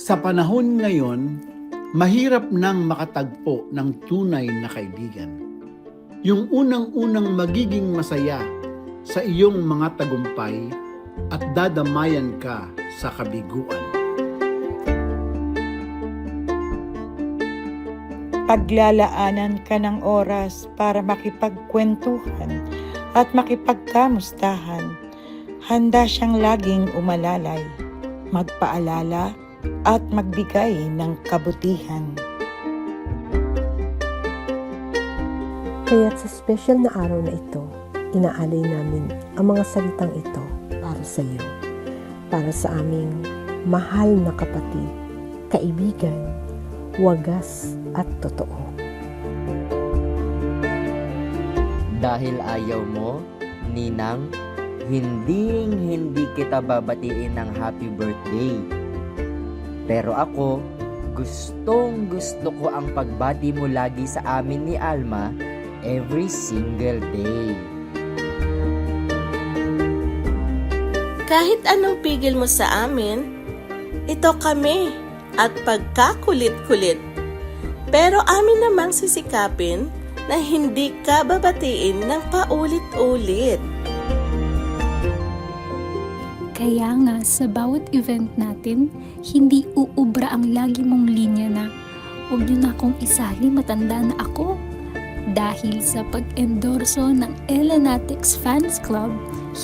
Sa panahon ngayon, mahirap nang makatagpo ng tunay na kaibigan. Yung unang-unang magiging masaya sa iyong mga tagumpay at dadamayan ka sa kabiguan. Paglalaanan ka ng oras para makipagkwentuhan at makipagkamustahan. Handa siyang laging umalalay, magpaalala at magbigay ng kabutihan. Kaya't sa special na araw na ito, inaalay namin ang mga salitang ito para sa iyo, para sa aming mahal na kapatid, kaibigan, wagas at totoo. Dahil ayaw mo, Ninang, hindi kita babatiin ng happy birthday. Pero ako, gustong gusto ko ang pagbati mo lagi sa amin ni Alma every single day. Kahit anong pigil mo sa amin, ito kami at pagkakulit-kulit. Pero amin namang sisikapin na hindi ka babatiin ng paulit-ulit. Kaya nga sa bawat event natin, hindi uubra ang lagi mong linya na huwag niyo na akong isali, matanda na ako. Dahil sa pag-endorso ng Elenatics Fans Club,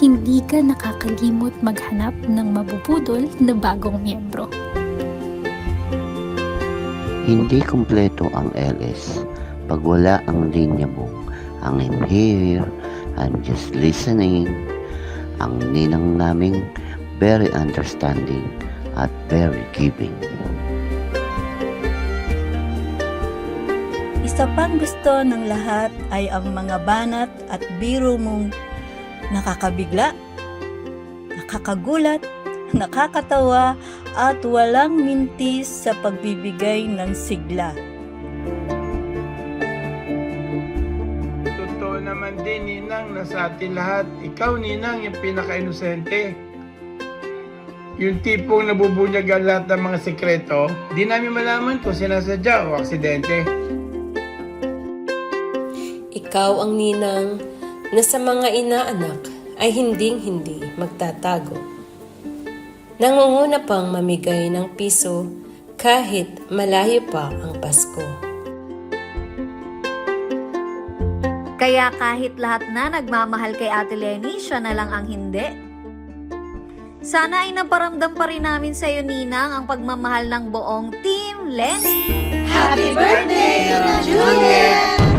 hindi ka nakakalimot maghanap ng mabubudol na bagong miyembro. Hindi kumpleto ang LS pag wala ang linya mong ang I'm here, I'm just listening, ang ninang naming very understanding at very giving. Isa pang gusto ng lahat ay ang mga banat at biro mong nakakabigla, nakakagulat, nakakatawa at walang mintis sa pagbibigay ng sigla. Totoo naman din, Ninang, na sa atin lahat, ikaw, Ninang, yung pinaka-inosente. Yung tipong nabubunyagan lahat ng mga sekreto, di namin malaman kung sinasadya o aksidente. Ikaw ang ninang na sa mga inaanak ay hinding-hindi magtatago. Nangunguna pang mamigay ng piso kahit malayo pa ang Pasko. Kaya kahit lahat na nagmamahal kay Ate Lenny, siya na lang ang hindi. Sana ay naparamdam pa rin namin sa iyo, Ninang, ang pagmamahal ng buong Team Lenny. Happy birthday, Juliet!